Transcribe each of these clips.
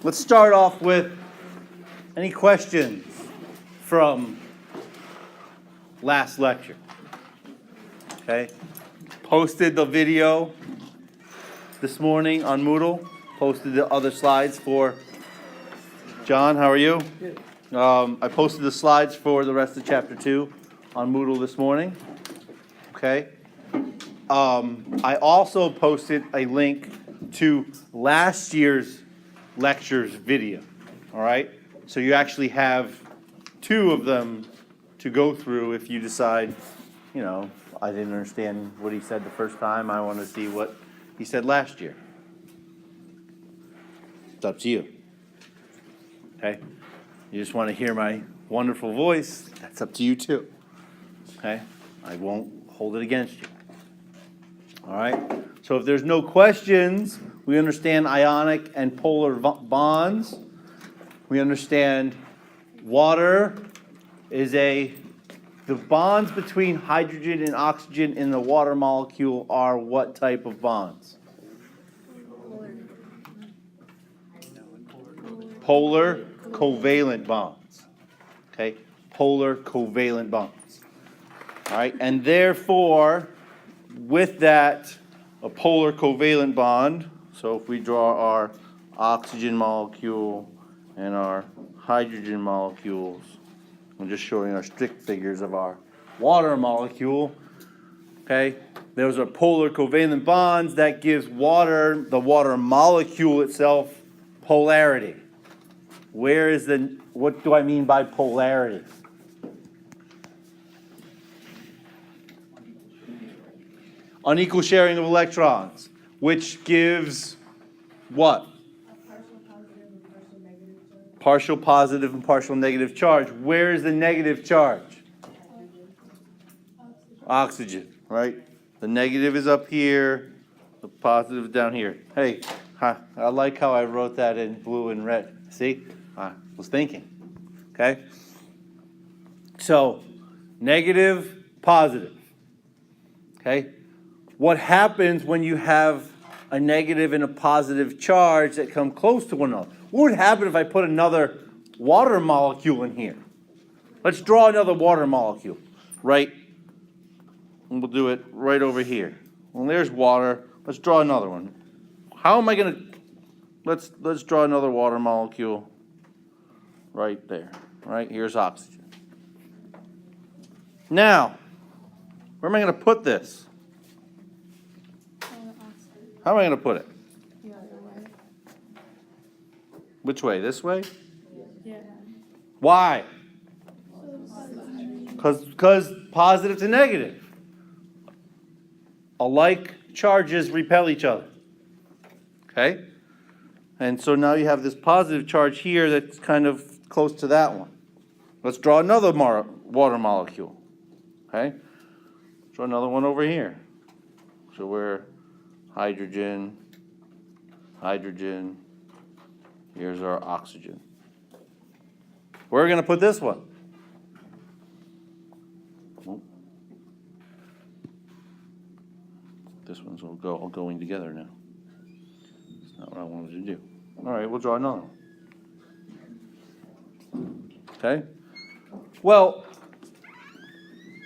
let's start off with any questions from last lecture. Okay, posted the video this morning on Moodle, posted the other slides for John. How are you? Good. I posted the slides for the rest of chapter 2 on Moodle this morning. Okay. I also posted a link to last year's lectures video. All right. So you actually have 2 of them to go through if you decide, I didn't understand what he said the first time. I want to see what he said last year. It's up to you. Okay? You just want to hear my wonderful voice? That's up to you too. Okay? I won't hold it against you. All right? So if there's no questions, we understand ionic and polar bonds. We understand water is the bonds between hydrogen and oxygen in the water molecule are what type of bonds? Polar covalent bonds. Okay? Polar covalent bonds. All right? And therefore, with that, a polar covalent bond, so if we draw our oxygen molecule and our hydrogen molecules, I'm just showing our strict figures of our water molecule. Okay, those are polar covalent bonds. That gives water, the water molecule itself, polarity. What do I mean by polarity? Unequal sharing of electrons, which gives what? Partial positive and partial negative charge. Where is the negative charge? Oxygen, right? The negative is up here, the positive is down here. Hey, I like how I wrote that in blue and red. See? I was thinking. Okay? So, negative, positive. Okay? What happens when you have a negative and a positive charge that come close to one another? What would happen if I put another water molecule in here? Let's draw another water molecule, right? And we'll do it right over here. Well, there's water. Let's draw another one. How am I going to... Let's draw another water molecule right there. Right? Here's oxygen. Now, where am I going to put this? How am I going to put it? Which way? This way? Yeah. Why? Because positive to negative. Alike charges repel each other. Okay? And so now you have this positive charge here that's kind of close to that one. Let's draw another water molecule. Okay? Draw another one over here. So we're hydrogen, hydrogen. Here's our oxygen. Where are we going to put this one? This one's all going together now. It's not what I wanted to do. All right, we'll draw another one. Okay? Well,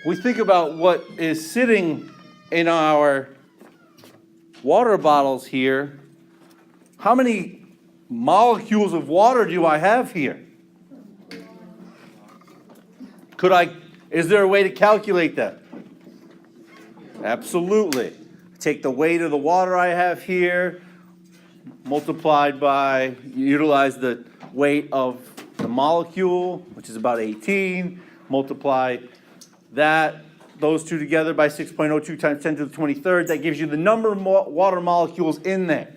we think about what is sitting in our water bottles here. How many molecules of water do I have here? Is there a way to calculate that? Absolutely. Take the weight of the water I have here, utilize the weight of the molecule, which is about 18, multiply those two together by 6.02 times 10 to the 23rd. That gives you the number of water molecules in there.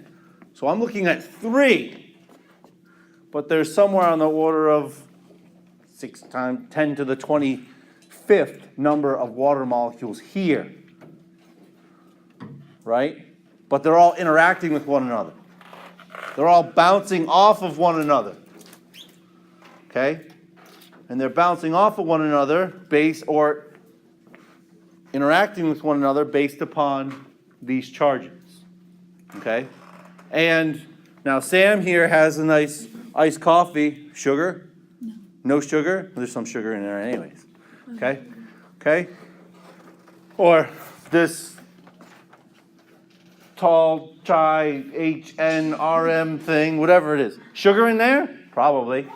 So I'm looking at 3, but there's somewhere on the order of 6 times 10 to the 25th number of water molecules here. Right? But they're all interacting with one another. They're all bouncing off of one another. Okay? And they're bouncing off of one another or interacting with one another based upon these charges. Okay? And now Sam here has a nice iced coffee, sugar? No sugar? There's some sugar in there anyways. Okay? Okay? Or this tall chai HNRM thing, whatever it is. Sugar in there? Probably.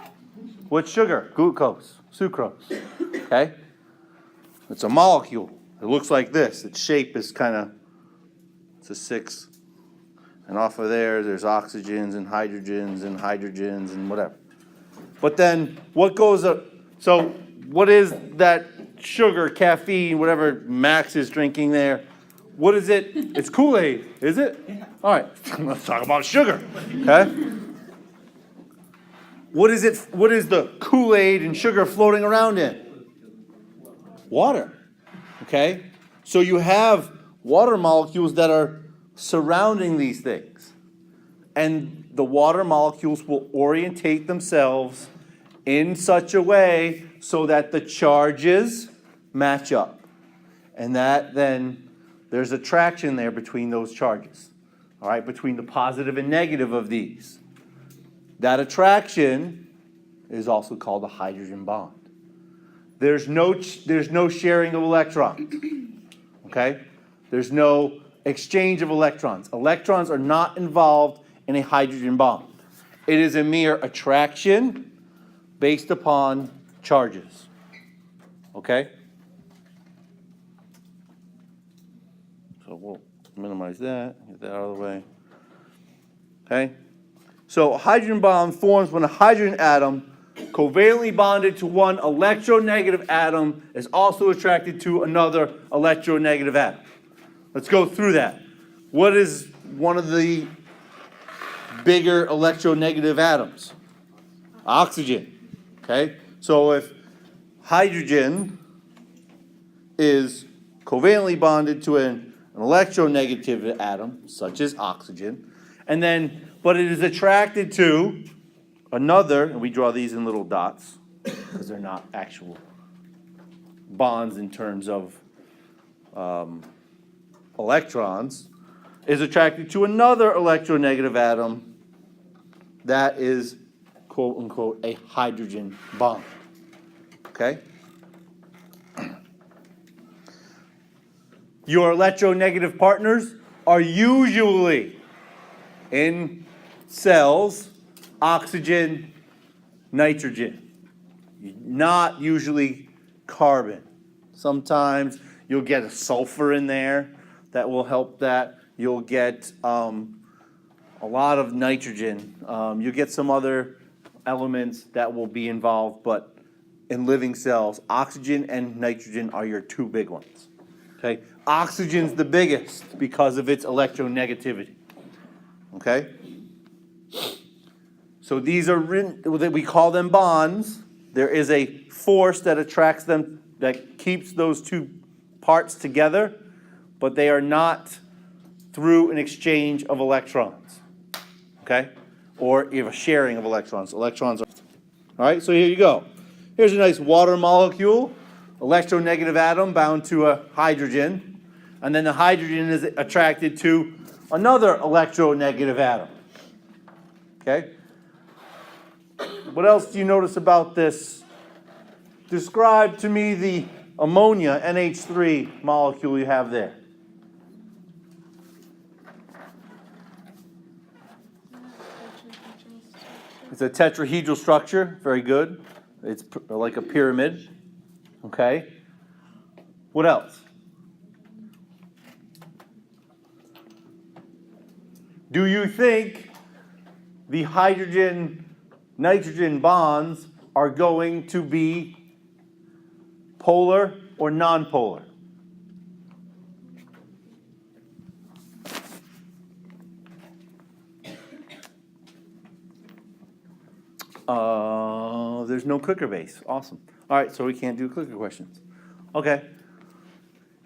What sugar? Glucose, sucrose. Okay? It's a molecule. It looks like this. Its shape is kind of, it's a 6. And off of there, there's oxygens and hydrogens and whatever. But then what goes up? So what is that sugar, caffeine, whatever Max is drinking there? What is it? It's Kool-Aid, is it? Yeah. All right, let's talk about sugar. Okay? What is it? What is the Kool-Aid and sugar floating around in? Water. Okay? So you have water molecules that are surrounding these things. And the water molecules will orientate themselves in such a way so that the charges match up. And that then there's attraction there between those charges. All right, between the positive and negative of these. That attraction is also called a hydrogen bond. There's no sharing of electrons. Okay? There's no exchange of electrons. Electrons are not involved in a hydrogen bond. It is a mere attraction based upon charges. Okay? So we'll minimize that, get that out of the way. Okay? So a hydrogen bond forms when a hydrogen atom covalently bonded to one electronegative atom is also attracted to another electronegative atom. Let's go through that. What is one of the bigger electronegative atoms? Oxygen. Okay? So if hydrogen is covalently bonded to an electronegative atom, such as oxygen, but it is attracted to another, and we draw these in little dots because they're not actual bonds in terms of electrons, is attracted to another electronegative atom that is, quote unquote, a hydrogen bond. Okay? Your electronegative partners are usually in cells, oxygen, nitrogen. Not usually carbon. Sometimes you'll get a sulfur in there that will help that. You'll get a lot of nitrogen. You'll get some other elements that will be involved, but in living cells, oxygen and nitrogen are your two big ones. Okay? Oxygen's the biggest because of its electronegativity. Okay? So these are, we call them bonds. There is a force that attracts them, that keeps those two parts together, but they are not through an exchange of electrons. Okay? Or a sharing of electrons. Electrons are. All right, so here you go. Here's a nice water molecule, electronegative atom bound to a hydrogen, and then the hydrogen is attracted to another electronegative atom. Okay? What else do you notice about this? Describe to me the ammonia, NH3 molecule you have there. It's a tetrahedral structure. Very good. It's like a pyramid. Okay. What else? Do you think the hydrogen-nitrogen bonds are going to be polar or nonpolar? There's no clicker base. Awesome. All right, so we can't do clicker questions. Okay.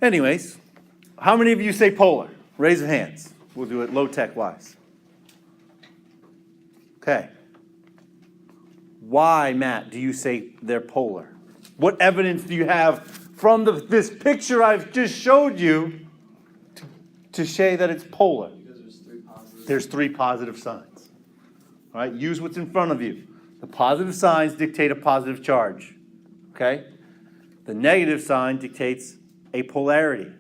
Anyways, how many of you say polar? Raise your hands. We'll do it low-tech wise. Okay. Why, Matt, do you say they're polar? What evidence do you have from this picture I've just showed you to say that it's polar? Because there's 3 positive. There's 3 positive signs. All right, use what's in front of you. The positive signs dictate a positive charge. Okay? The negative sign dictates a polarity.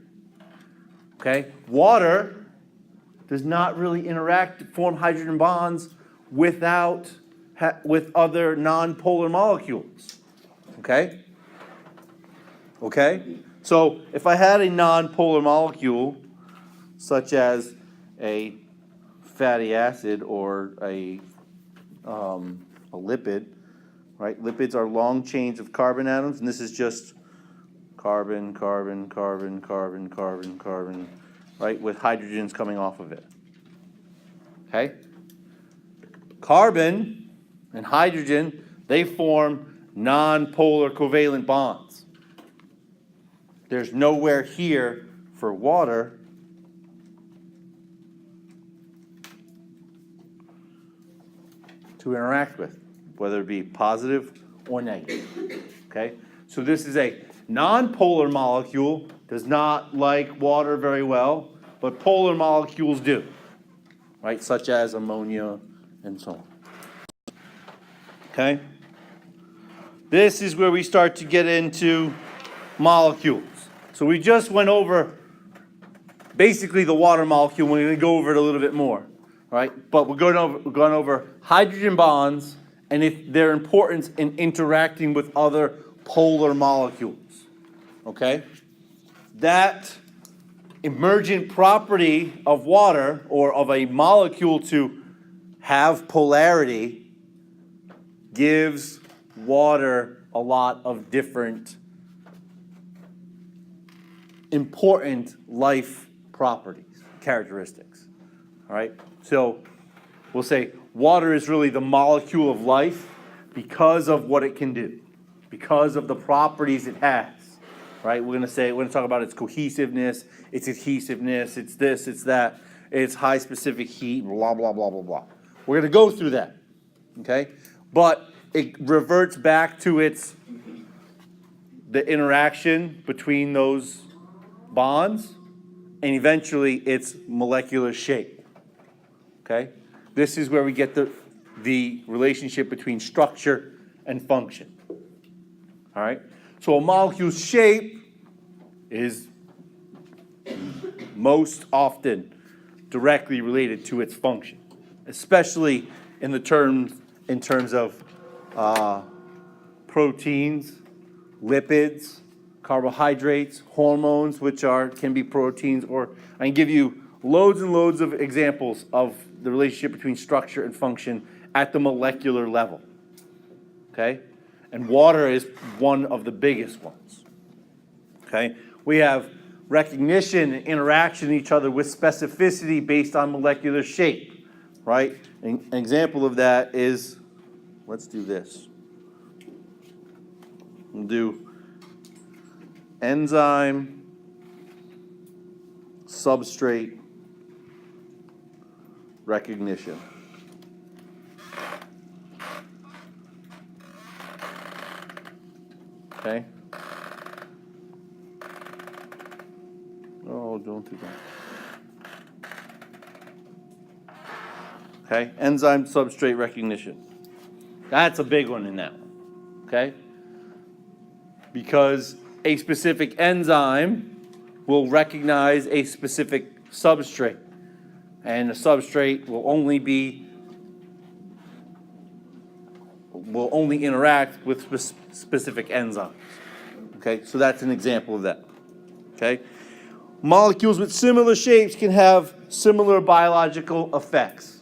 Okay? Water does not really form hydrogen bonds with other non-polar molecules. Okay? Okay? So if I had a non-polar molecule, such as a fatty acid or a lipid, right? Lipids are long chains of carbon atoms, and this is just carbon, carbon, carbon, carbon, carbon, carbon, right? With hydrogens coming off of it. Okay? Carbon and hydrogen, they form non-polar covalent bonds. There's nowhere here for water to interact with, whether it be positive or negative. Okay? So this is a non-polar molecule, does not like water very well, but polar molecules do, right? Such as ammonia and so on. Okay? This is where we start to get into molecules. So we just went over basically the water molecule. We're going to go over it a little bit more, right? But we're going over hydrogen bonds and their importance in interacting with other polar molecules. Okay? That emergent property of water, or of a molecule to have polarity, gives water a lot of different important life properties, characteristics. All right? So we'll say water is really the molecule of life because of what it can do, because of the properties it has. Right? We're going to talk about its cohesiveness, its adhesiveness, it's this, it's that, its high specific heat, blah, blah, blah, blah, blah. We're going to go through that. Okay? But it reverts back to the interaction between those bonds and eventually its molecular shape. Okay? This is where we get the relationship between structure and function. All right? So a molecule's shape is most often directly related to its function, especially in terms of proteins, lipids, carbohydrates, hormones, which can be proteins, or I can give you loads and loads of examples of the relationship between structure and function at the molecular level. Okay? And water is one of the biggest ones. Okay? We have recognition and interaction in each other with specificity based on molecular shape, right? An example of that is, let's do this. We'll do enzyme, substrate, recognition. Okay? Oh, don't do that. Okay? Enzyme substrate recognition. That's a big one in that one. Okay? Because a specific enzyme will recognize a specific substrate. And the substrate will only interact with specific enzymes. Okay, so that's an example of that. Okay, molecules with similar shapes can have similar biological effects.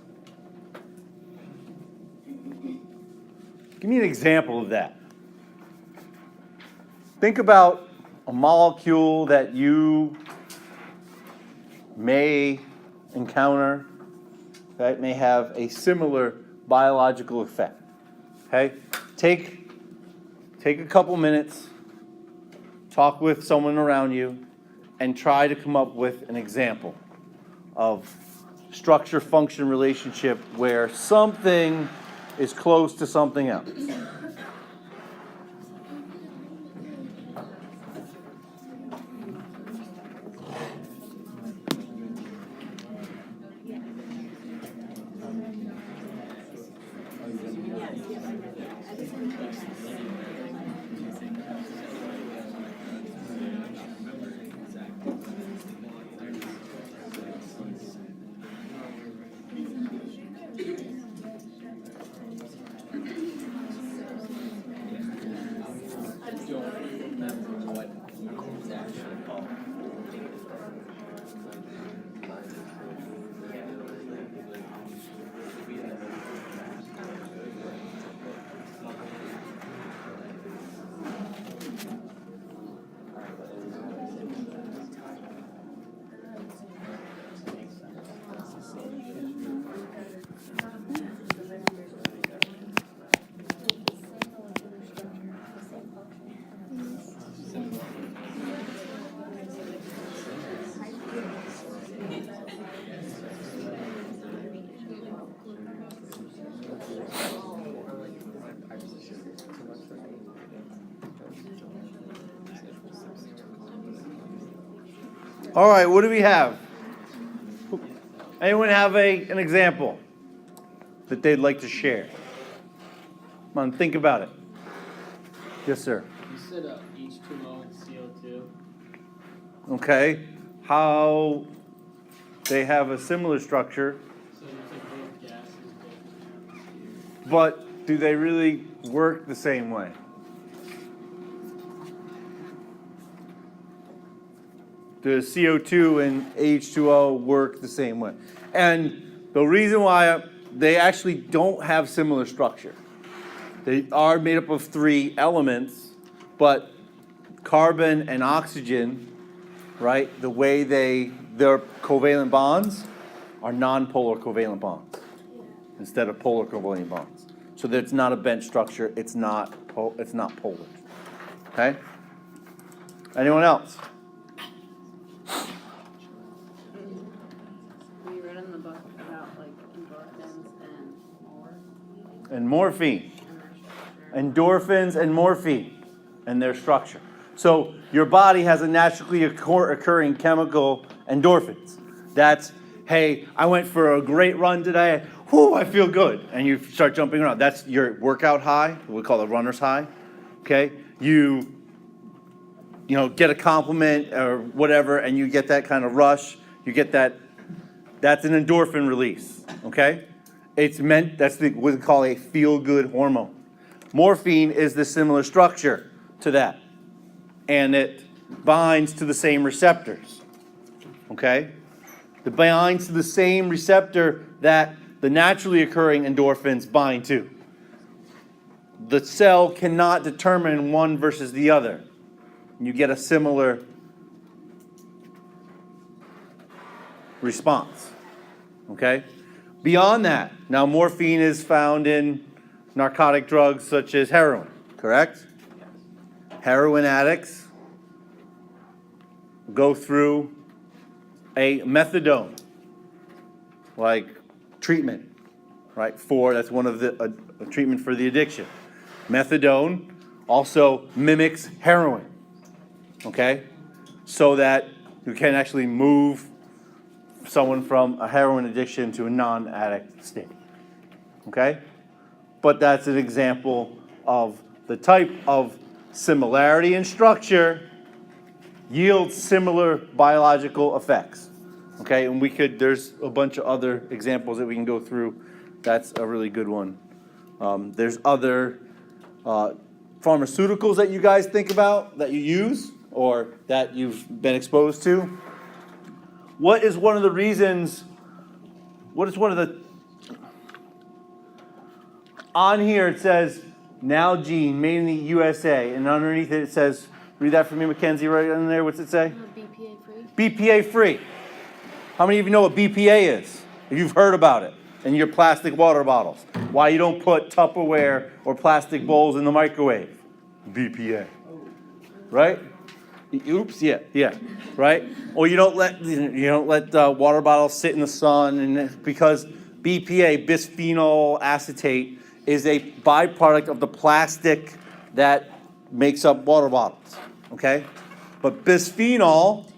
Give me an example of that. Think about a molecule that you may encounter that may have a similar biological effect. Okay? Take a couple minutes, talk with someone around you, and try to come up with an example of structure-function relationship where something is close to something else. All right, what do we have? Anyone have an example that they'd like to share? Come on, think about it. Yes, sir. You said H2O and CO2. Okay. How they have a similar structure, So you took both gases, both. but do they really work the same way? The CO2 and H2O work the same way. And the reason why they actually don't have similar structure. They are made up of 3 elements, but carbon and oxygen, right, the way their covalent bonds are non-polar covalent bonds instead of polar covalent bonds. So that it's not a bent structure, it's not polar. Okay? Anyone else? We read in the book about like endorphins And morphine. and their structure. Endorphins and morphine and their structure. So your body has a naturally occurring chemical, endorphins. That's, hey, I went for a great run today. Whoo, I feel good. And you start jumping around. That's your workout high, what we call a runner's high. Okay? You get a compliment or whatever, and you get that kind of rush. You get that. That's an endorphin release. Okay? That's what we call a feel-good hormone. Morphine is the similar structure to that. And it binds to the same receptors. Okay? It binds to the same receptor that the naturally occurring endorphins bind to. The cell cannot determine one versus the other. You get a similar response. Okay? Beyond that, now morphine is found in narcotic drugs such as heroin, correct? Heroin addicts go through a methadone like treatment, right? That's one of the a treatment for the addiction. Methadone also mimics heroin, okay? So that you can actually move someone from a heroin addiction to a non-addict state, okay? But that's an example of the type of similarity in structure yields similar biological effects. Okay, and there's a bunch of other examples that we can go through. That's a really good one. There's other pharmaceuticals that you guys think about, that you use, or that you've been exposed to. What is one of the on here it says, Nalgene, made in the USA, and underneath it says, read that for me, Mackenzie, right on there, what's it say? BPA free. BPA free. How many of you know what BPA is? If you've heard about it in your plastic water bottles. Why you don't put Tupperware or plastic bowls in the microwave? BPA. Right? Oops, yeah, right? Or you don't let water bottles sit in the sun, and because BPA, bisphenol acetate, is a byproduct of the plastic that makes up water bottles. Okay? But bisphenol,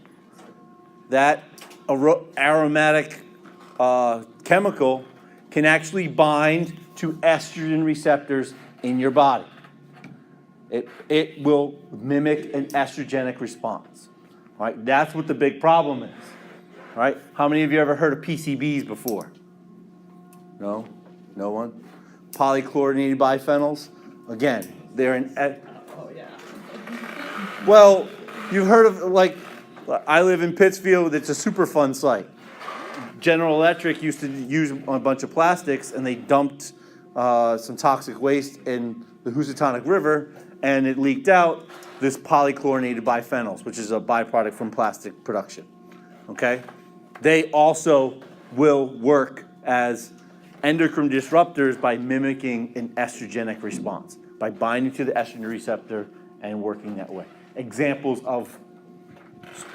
that aromatic chemical, can actually bind to estrogen receptors in your body. It will mimic an estrogenic response. All right? That's what the big problem is. All right? How many of you ever heard of PCBs before? No? No one? Polychlorinated biphenyls? Again, they're an... Oh, yeah. Well, you've heard of, like, I live in Pittsfield. It's a Superfund site. General Electric used to use a bunch of plastics, and they dumped some toxic waste in the Housatonic River, and it leaked out this polychlorinated biphenyls, which is a byproduct from plastic production. Okay? They also will work as endocrine disruptors by mimicking an estrogenic response, by binding to the estrogen receptor and working that way. Examples of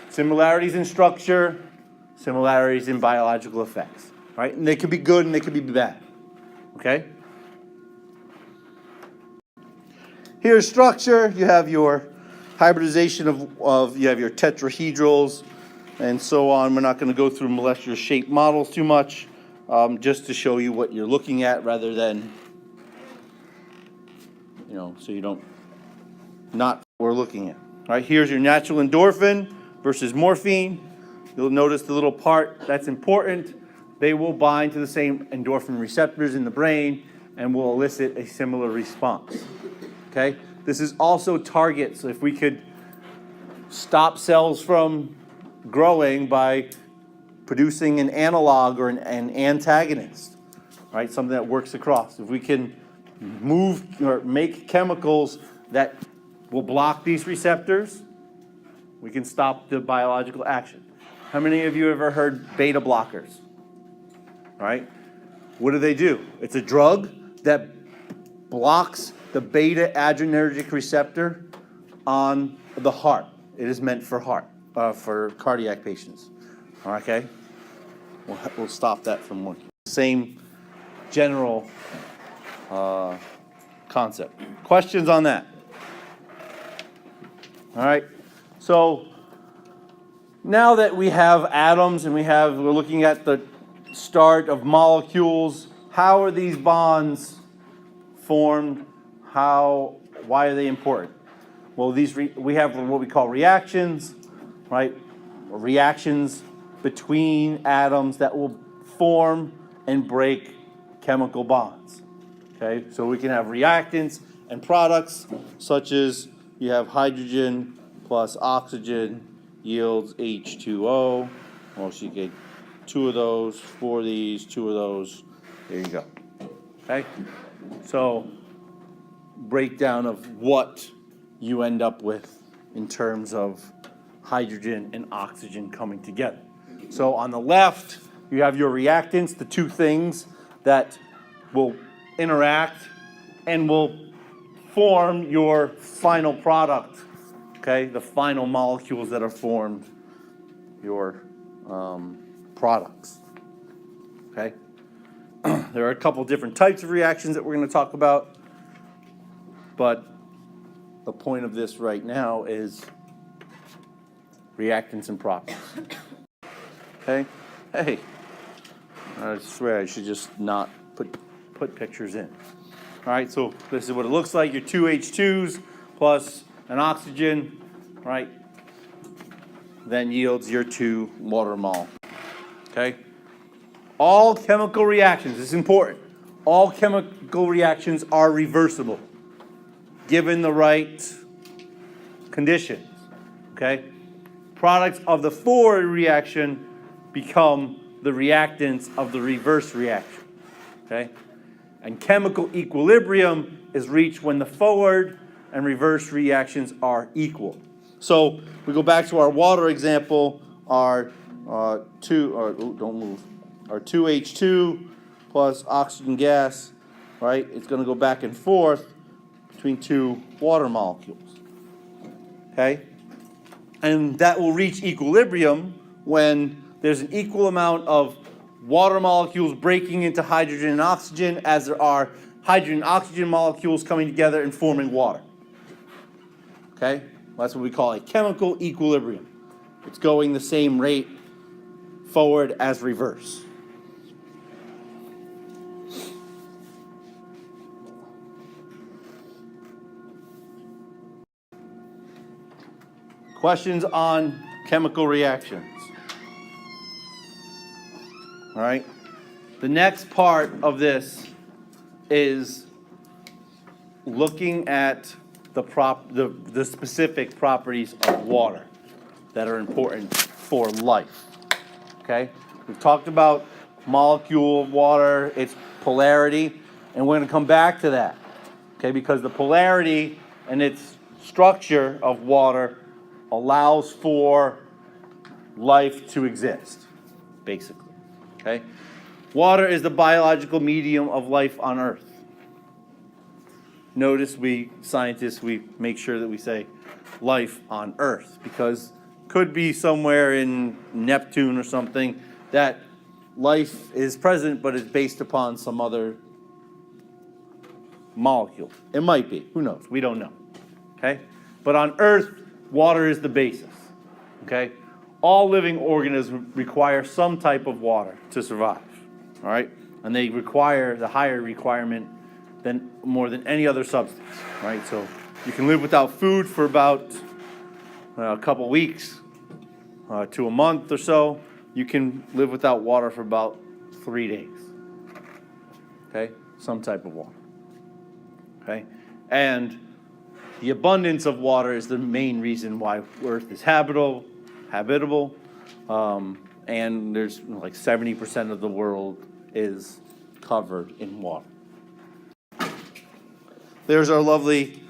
similarities in structure, similarities in biological effects, right? And they could be good and they could be bad, okay? Here's structure. You have your hybridization of you have your tetrahedrals and so on. We're not going to go through molecular shape models too much, just to show you what you're looking at rather than, so you don't, not what we're looking at. All right, here's your natural endorphin versus morphine. You'll notice the little part that's important. They will bind to the same endorphin receptors in the brain and will elicit a similar response. Okay? This is also target. So if we could stop cells from growing by producing an analog or an antagonist, right? Something that works across. If we can move or make chemicals that will block these receptors, we can stop the biological action. How many of you have ever heard beta blockers? Right? What do? It's a drug that blocks the beta adrenergic receptor on the heart. It is meant for for cardiac patients. Okay? We'll stop that from working. Same general concept. Questions on that? All right. So now that we have atoms and we're looking at the start of molecules, how are these bonds formed? Why are they important? Well, we have what we call reactions, right? Reactions between atoms that will form and break chemical bonds. Okay, so we can have reactants and products such as you have hydrogen plus oxygen yields H2O. Well, so you get 2 of those, 4 of these, 2 of those. There you go. Okay, so breakdown of what you end up with in terms of hydrogen and oxygen coming together. So on the left, you have your reactants, the two things that will interact and will form your final product, okay? The final molecules that are formed, your products, okay? There are a couple different types of reactions that we're going to talk about, but the point of this right now is reactants and products. Okay? Hey, I swear I should just not put pictures in. All right, so this is what it looks like. Your 2 H2s plus an oxygen, right? Then yields your 2 water mole. Okay? All chemical reactions, this is important. All chemical reactions are reversible, given the right conditions. Okay? Products of the forward reaction become the reactants of the reverse reaction. Okay? And chemical equilibrium is reached when the forward and reverse reactions are equal. So we go back to our water example, our 2H2 plus oxygen gas, right? It's going to go back and forth between 2 water molecules. Okay? And that will reach equilibrium when there's an equal amount of water molecules breaking into hydrogen and oxygen as there are hydrogen and oxygen molecules coming together and forming water. Okay? That's what we call a chemical equilibrium. It's going the same rate forward as reverse. Questions on chemical reactions? All right. The next part of this is looking at the specific properties of water that are important for life. Okay? We've talked about molecule of water, its polarity, and we're going to come back to that. Okay? Because the polarity and its structure of water allows for life to exist, basically. Okay? Water is the biological medium of life on Earth. Notice scientists, we make sure that we say life on Earth, because could be somewhere in Neptune or something that life is present, but is based upon some other molecule. It might be. Who knows? We don't know. Okay? But on Earth, water is the basis. Okay? All living organisms require some type of water to survive. All right? And they require the higher requirement than more than any other substance. All right? So you can live without food for about a couple weeks to a month or so. You can live without water for about 3 days. Okay? Some type of water. Okay? And the abundance of water is the main reason why Earth is habitable. And there's like 70% of the world is covered in water. There's our lovely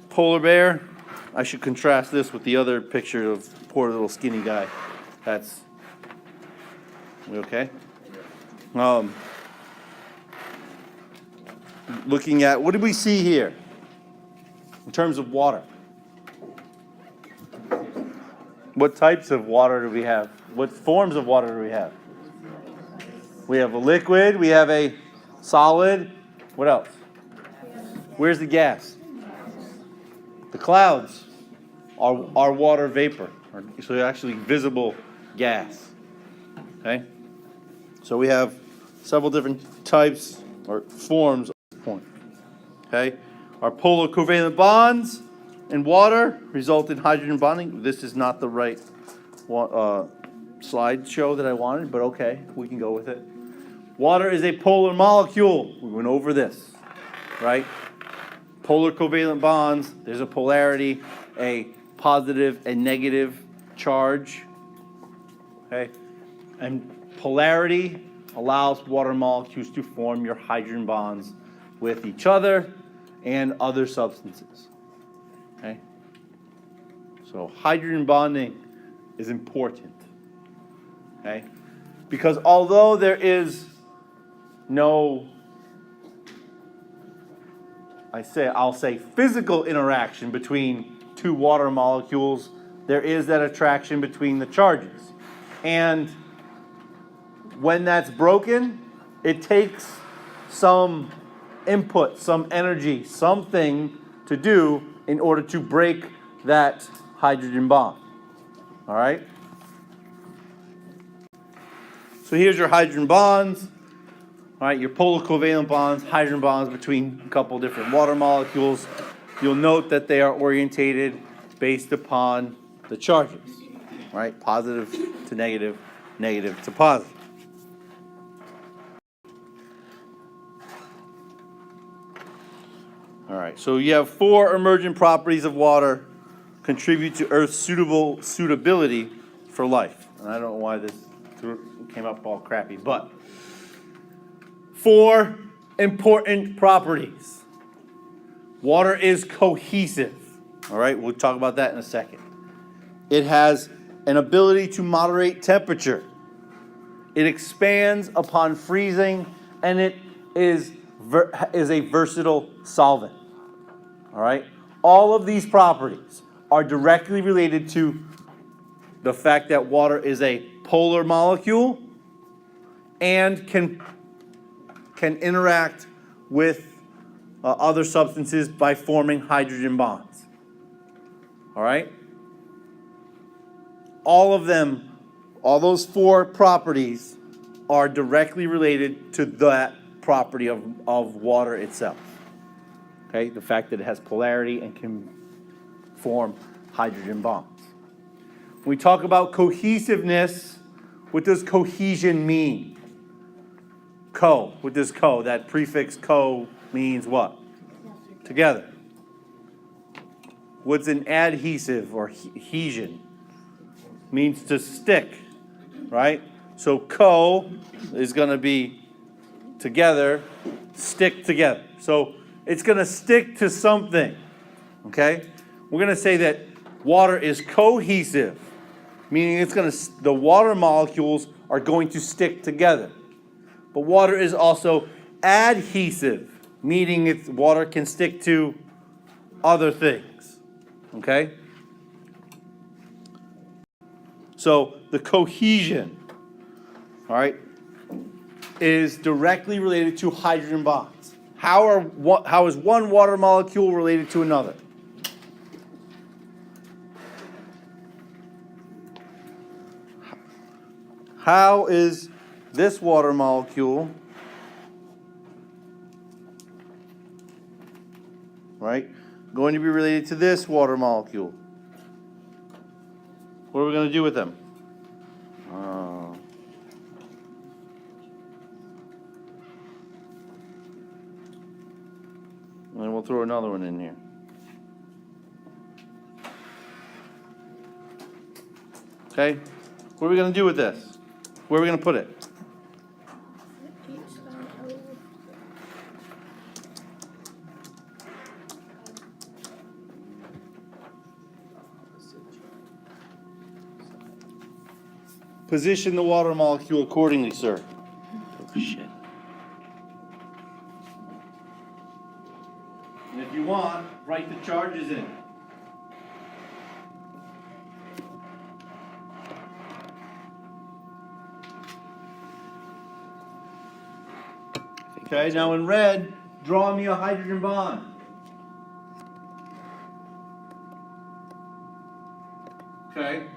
polar bear. I should contrast this with the other picture of poor little skinny guy. That's, we okay? Looking at, what did we see here in terms of water? What types of water do we have? What forms of water do we have? We have a liquid, we have a solid. What else? Where's the gas? The clouds are water vapor, so they're actually visible gas. Okay? So we have several different types or forms at this point. Okay? Our polar covalent bonds in water result in hydrogen bonding. This is not the right slideshow that I wanted, but okay, we can go with it. Water is a polar molecule. We went over this, right? Polar covalent bonds, there's a polarity, a positive and negative charge. Okay? And polarity allows water molecules to form your hydrogen bonds with each other and other substances. Okay? So hydrogen bonding is important. Okay? Because although there is no, I'll say physical interaction between two water molecules, there is that attraction between the charges. And when that's broken, it takes some input, some energy, something to do in order to break that hydrogen bond. All right? So here's your hydrogen bonds. All right, your polar covalent bonds, hydrogen bonds between a couple different water molecules. You'll note that they are orientated based upon the charges. All right, positive to negative, negative to positive. All right, so you have 4 emergent properties of water contribute to Earth's suitability for life. And I don't know why this came up all crappy, but 4 important properties. Water is cohesive. All right, we'll talk about that in a second. It has an ability to moderate temperature. It expands upon freezing, and it is a versatile solvent. All right? All of these properties are directly related to the fact that water is a polar molecule and can interact with other substances by forming hydrogen bonds. All right? All of them, all those 4 properties are directly related to that property of water itself. Okay? The fact that it has polarity and can form hydrogen bonds. When we talk about cohesiveness, what does cohesion mean? What does that prefix co means what? Together. What's an adhesive or adhesion? Means to stick, right? So co is going to be together, stick together. So it's going to stick to something, okay? We're going to say that water is cohesive, meaning the water molecules are going to stick together. But water is also adhesive, meaning water can stick to other things, okay? So the cohesion, all right, is directly related to hydrogen bonds. How is one water molecule related to another? How is this water molecule, right, going to be related to this water molecule? What are we going to do with them? And we'll throw another one in here. Okay? What are we going to do with this? Where are we going to put it? Position the water molecule accordingly, sir. Oh, shit. And if you want, write the charges in. Okay, now in red, draw me a hydrogen bond. Okay.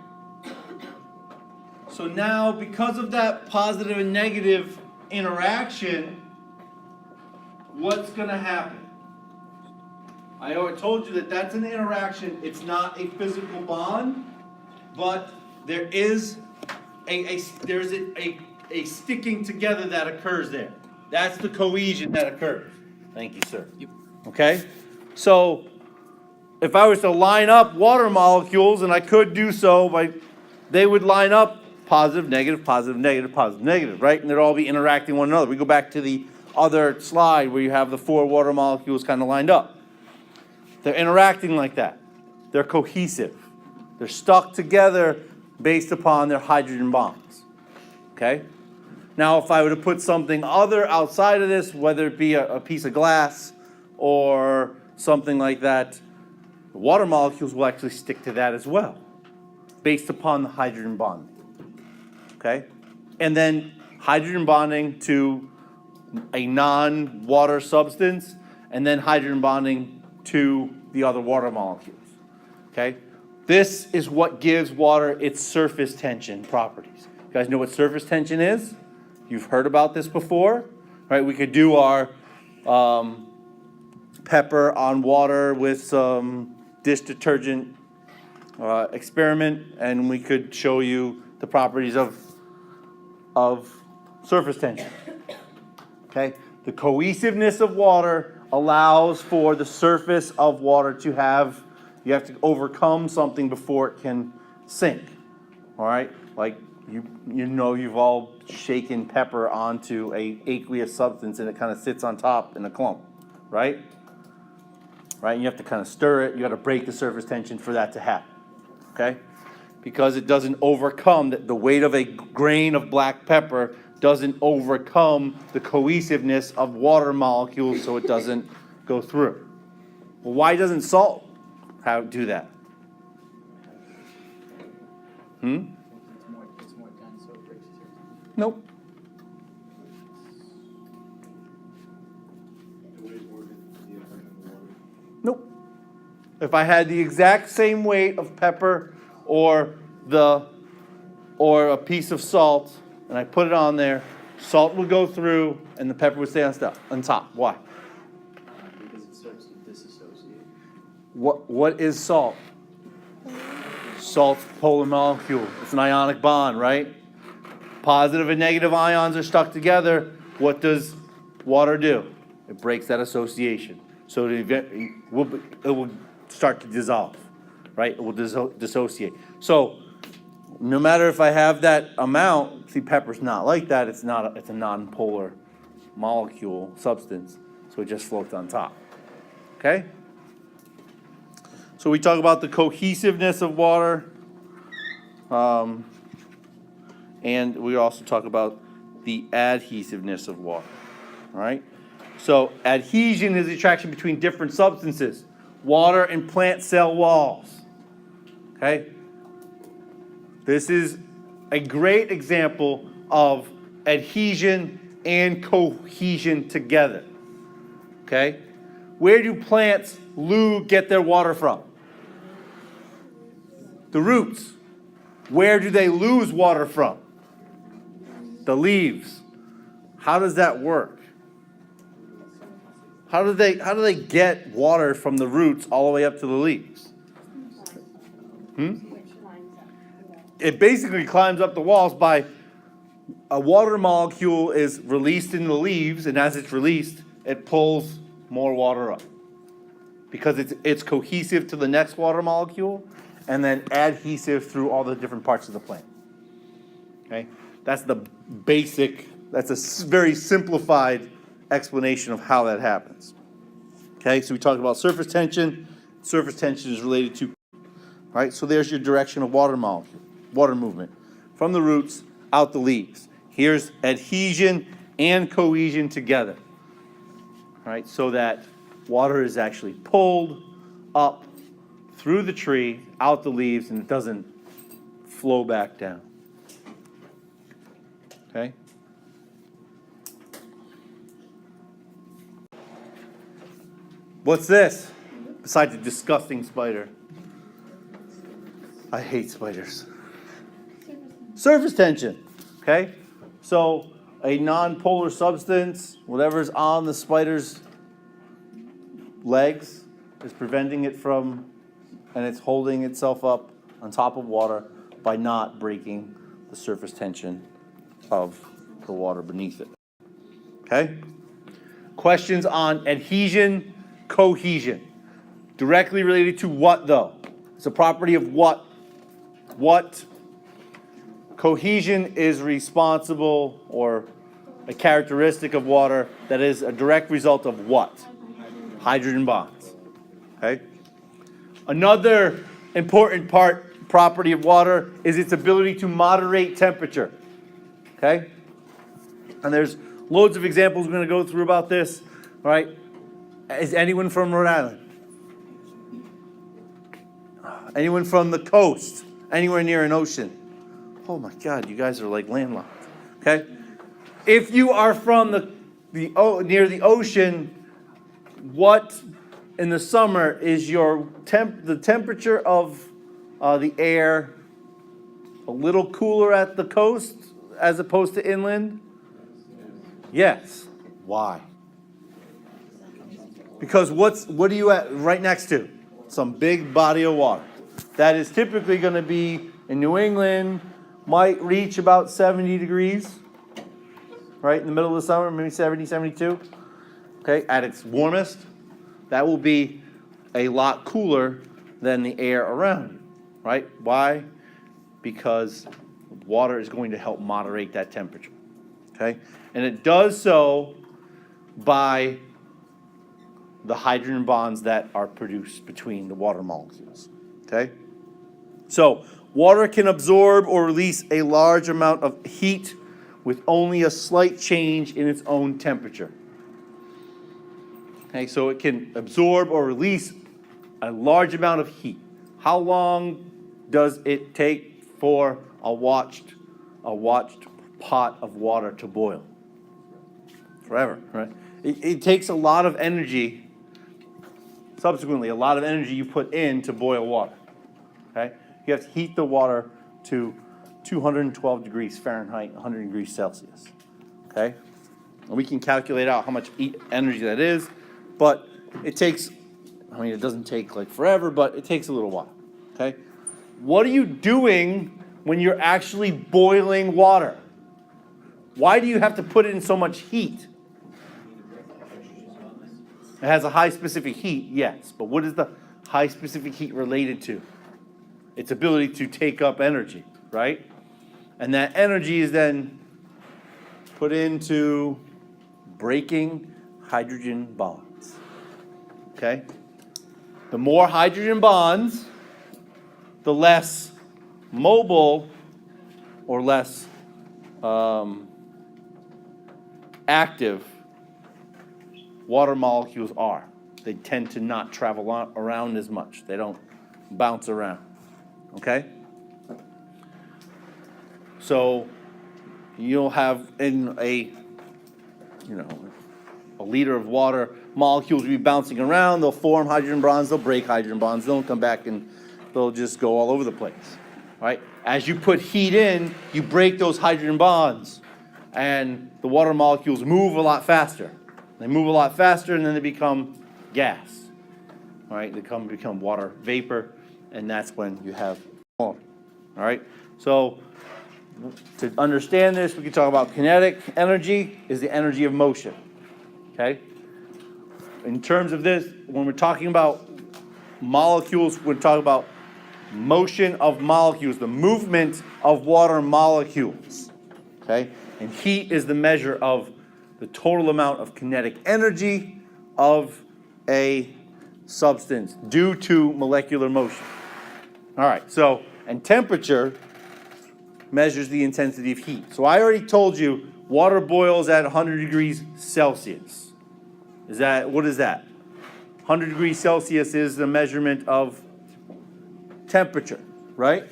So now, because of that positive and negative interaction, what's going to happen? I already told you that that's an interaction. It's not a physical bond, but there is a sticking together that occurs there. That's the cohesion that occurs. Thank you, sir. Yep. Okay? So, if I was to line up water molecules, and I could do so, they would line up positive, negative, positive, negative, positive, negative, right? And they'd all be interacting one another. We go back to the other slide where you have the four water molecules kind of lined up. They're interacting like that. They're cohesive. They're stuck together based upon their hydrogen bonds. Okay? Now, if I were to put something other outside of this, whether it be a piece of glass or something like that, the water molecules will actually stick to that as well, based upon the hydrogen bonding. Okay? And then hydrogen bonding to a non-water substance, and then hydrogen bonding to the other water molecules. Okay? This is what gives water its surface tension properties. You guys know what surface tension is? You've heard about this before, right? We could do our pepper on water with some dish detergent experiment, and we could show you the properties of surface tension. Okay? The cohesiveness of water allows for the surface of water to have, you have to overcome something before it can sink. All right? Like, you know you've all shaken pepper onto a aqueous substance and it kind of sits on top in a clump, right? Right? And you have to kind of stir it. You got to break the surface tension for that to happen. Okay? Because it doesn't overcome, the weight of a grain of black pepper doesn't overcome the cohesiveness of water molecules, so it doesn't go through. Well, why doesn't salt do that? It's more dense, so it breaks through. Nope. Nope. If I had the exact same weight of pepper or a piece of salt, and I put it on there, salt would go through and the pepper would stay on top. Why? Because it starts to disassociate. What is salt? Water. Salt's polar molecule. It's an ionic bond, right? Positive and negative ions are stuck together. What does water do? It breaks that association. So it will start to dissolve, right? It will dissociate. So no matter if I have that amount, see, pepper's not like that. It's a non-polar molecule substance. So it just floats on top. Okay? So we talk about the cohesiveness of water. And we also talk about the adhesiveness of water. All right? So adhesion is the attraction between different substances. Water and plant cell walls. Okay? This is a great example of adhesion and cohesion together. Okay? Where do plants get their water from? The roots. Where do they lose water from? The leaves. How does that work? How do they get water from the roots all the way up to the leaves? It basically climbs up the walls by a water molecule is released in the leaves, and as it's released, it pulls more water up. Because it's cohesive to the next water molecule, and then adhesive through all the different parts of the plant. Okay? That's the basic, that's a very simplified explanation of how that happens. Okay, so we talked about surface tension. Surface tension is related to, right? So there's your direction of water molecule, water movement from the roots out the leaves. Here's adhesion and cohesion together. All right, so that water is actually pulled up through the tree, out the leaves, and it doesn't flow back down. Okay? What's this? Besides a disgusting spider. I hate spiders. Surface tension. Okay? So a non-polar substance, whatever's on the spider's legs, is preventing it from, and it's holding itself up on top of water by not breaking the surface tension of the water beneath it. Okay? Questions on adhesion, cohesion. Directly related to what, though? It's a property of what? What? Cohesion is responsible, or a characteristic of water that is a direct result of what? Hydrogen bonds. Okay? Another important property of water is its ability to moderate temperature. Okay? And there's loads of examples we're going to go through about this. All right? Is anyone from Rhode Island? Anyone from the coast? Anywhere near an ocean? Oh my God, you guys are like landlocked. Okay? If you are from near the ocean, what in the summer is the temperature of the air a little cooler at the coast as opposed to inland? Yes. Why? Because what are you at right next to? Some big body of water. That is typically going to be in New England, might reach about 70 degrees, right in the middle of the summer, maybe 70, 72. Okay, at its warmest, that will be a lot cooler than the air around you, right? Why? Because water is going to help moderate that temperature, okay? And it does so by the hydrogen bonds that are produced between the water molecules, okay? So, water can absorb or release a large amount of heat with only a slight change in its own temperature. Okay, so it can absorb or release a large amount of heat. How long does it take for a watched pot of water to boil? Forever, right? It takes a lot of energy, subsequently, a lot of energy you put in to boil water. Okay? You have to heat the water to 212 degrees Fahrenheit, 100 degrees Celsius. Okay? And we can calculate out how much energy that is, but it takes, it doesn't take like forever, but it takes a little while. Okay? what are you doing when you're actually boiling water? Why do you have to put it in so much heat? It has a high specific heat, yes, but what is the high specific heat related to? Its ability to take up energy, right? And that energy is then put into breaking hydrogen bonds. Okay? The more hydrogen bonds, the less mobile or less active water molecules are. They tend to not travel around as much. They don't bounce around. Okay? So you'll have in a liter of water, molecules will be bouncing around, they'll form hydrogen bonds, they'll break hydrogen bonds, they'll come back and they'll just go all over the place. Right? As you put heat in, you break those hydrogen bonds, and the water molecules move a lot faster. They move a lot faster, and then they become gas. All right, they become water vapor, and that's when you have water. All right, so to understand this, we can talk about kinetic energy is the energy of motion. Okay, in terms of this, when we're talking about molecules, we're talking about motion of molecules, the movement of water molecules. Okay, and heat is the measure of the total amount of kinetic energy of a substance due to molecular motion. All right, so, and temperature measures the intensity of heat. So I already told you water boils at 100 degrees Celsius. What is that? 100 degrees Celsius is the measurement of temperature, right?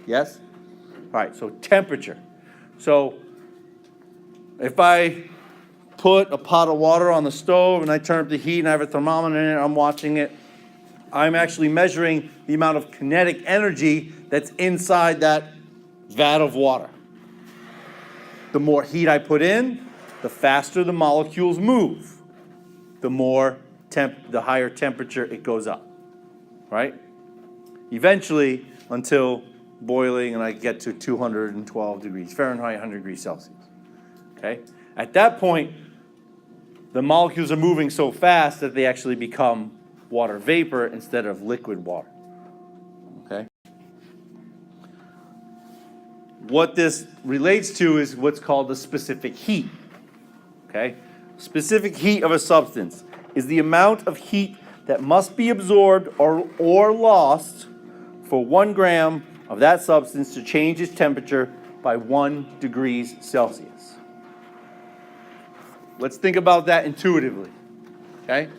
Yes? All right, so temperature. So if I put a pot of water on the stove and I turn up the heat and I have a thermometer in it, I'm watching it, I'm actually measuring the amount of kinetic energy that's inside that vat of water. The more heat I put in, the faster the molecules move. The higher temperature it goes up, right? Eventually, until boiling and I get to 212 degrees Fahrenheit, 100 degrees Celsius. Okay? At that point, the molecules are moving so fast that they actually become water vapor instead of liquid water. Okay? What this relates to is what's called the specific heat. Okay? Specific heat of a substance is the amount of heat that must be absorbed or lost for 1 gram of that substance to change its temperature by 1 degrees Celsius. Let's think about that intuitively. Okay?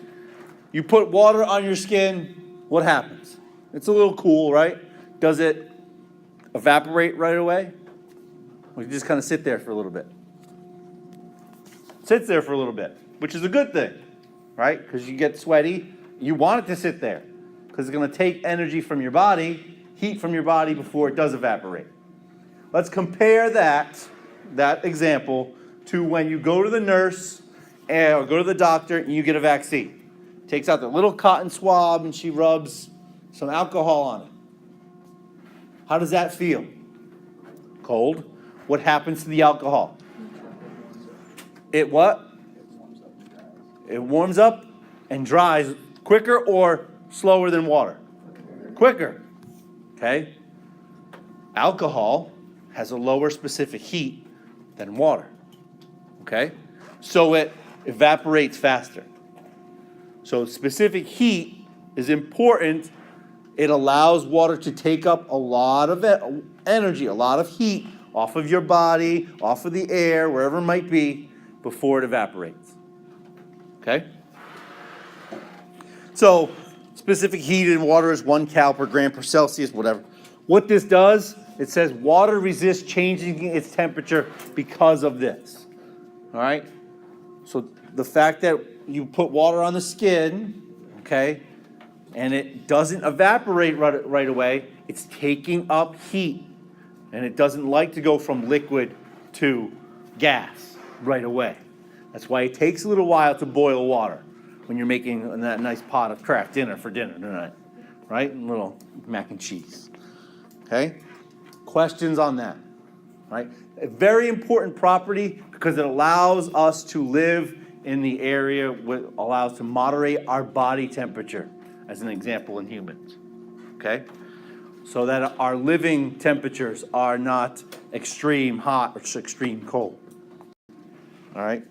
You put water on your skin, what happens? It's a little cool, right? Does it evaporate right away? Or you just kind of sit there for a little bit? Sits there for a little bit, which is a good thing, right? Because you get sweaty. You want it to sit there because it's going to take energy from your body, heat from your body before it does evaporate. Let's compare that example to when you go to the nurse or go to the doctor and you get a vaccine. Takes out the little cotton swab and she rubs some alcohol on it. How does that feel? Cold. What happens to the alcohol? It what? It warms up and dries quicker or slower than water? Quicker. Okay? Alcohol has a lower specific heat than water. Okay? So it evaporates faster. So specific heat is important. It allows water to take up a lot of energy, a lot of heat off of your body, off of the air, wherever it might be, before it evaporates. Okay? So specific heat in water is 1 cal per gram per Celsius, whatever. What this does, it says water resists changing its temperature because of this. All right? So the fact that you put water on the skin, okay, and it doesn't evaporate right away, it's taking up heat. And it doesn't like to go from liquid to gas right away. That's why it takes a little while to boil water when you're making that nice pot of Kraft dinner for dinner tonight, right? And a little mac and cheese. Okay? Questions on that? Right? A very important property because it allows us to live in the area, allows to moderate our body temperature, as an example in humans. Okay? So that our living temperatures are not extreme hot or extreme cold. All right?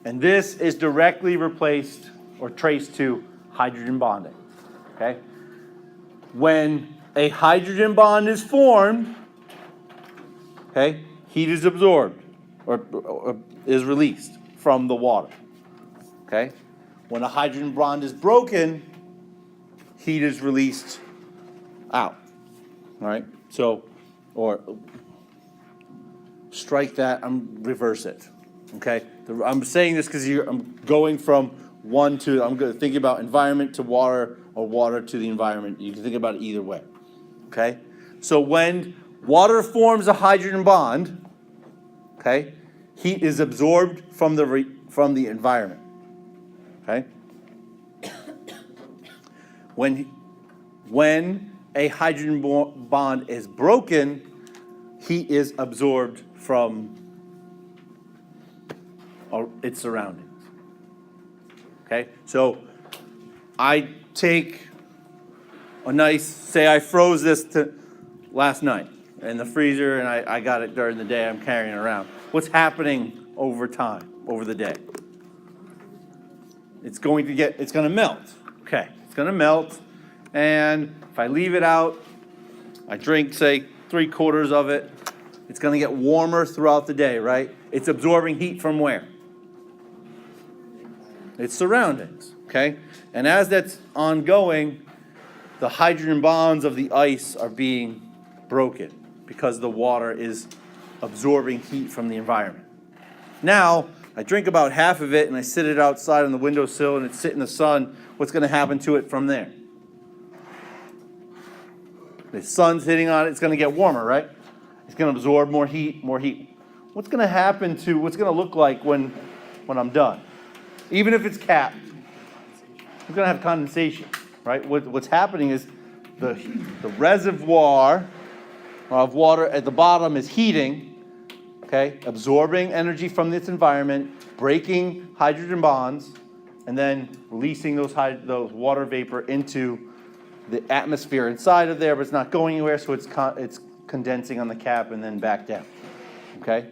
And this is directly replaced or traced to hydrogen bonding. Okay? When a hydrogen bond is formed, okay, heat is absorbed or is released from the water. Okay? When a hydrogen bond is broken, heat is released out. All right? So, or strike that, reverse it. Okay? I'm saying this because I'm going from one to, I'm thinking about environment to water or water to the environment. You can think about it either way. Okay? So when water forms a hydrogen bond, okay, heat is absorbed from the environment. Okay? When a hydrogen bond is broken, heat is absorbed from its surroundings. Okay? So I take a nice, say I froze this last night in the freezer and I got it during the day, I'm carrying it around. What's happening over time, over the day? It's going to melt. Okay, it's going to melt. And if I leave it out, I drink, say, 3/4 of it, it's going to get warmer throughout the day, right? It's absorbing heat from where? Its surroundings, okay? And as that's ongoing, the hydrogen bonds of the ice are being broken because the water is absorbing heat from the environment. Now, I drink about half of it and I sit it outside on the windowsill and it's sitting in the sun. What's going to happen to it from there? The sun's hitting on it, it's going to get warmer, right? It's going to absorb more heat, more heat. What's going to look like when I'm done? Even if it's capped, it's going to have condensation, right? What's happening is the reservoir of water at the bottom is heating, okay, absorbing energy from its environment, breaking hydrogen bonds, and then releasing those water vapor into the atmosphere inside of there, but it's not going anywhere, so it's condensing on the cap and then back down. Okay?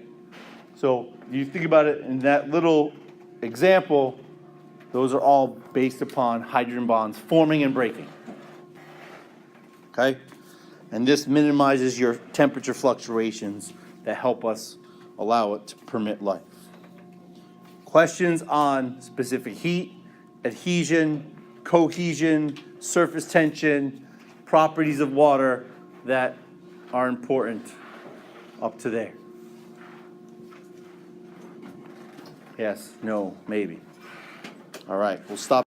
So you think about it in that little example, those are all based upon hydrogen bonds forming and breaking. Okay? And this minimizes your temperature fluctuations that help us allow it to permit life. Questions on specific heat, adhesion, cohesion, surface tension, properties of water that are important up to there? Yes, no, maybe. All right, we'll stop.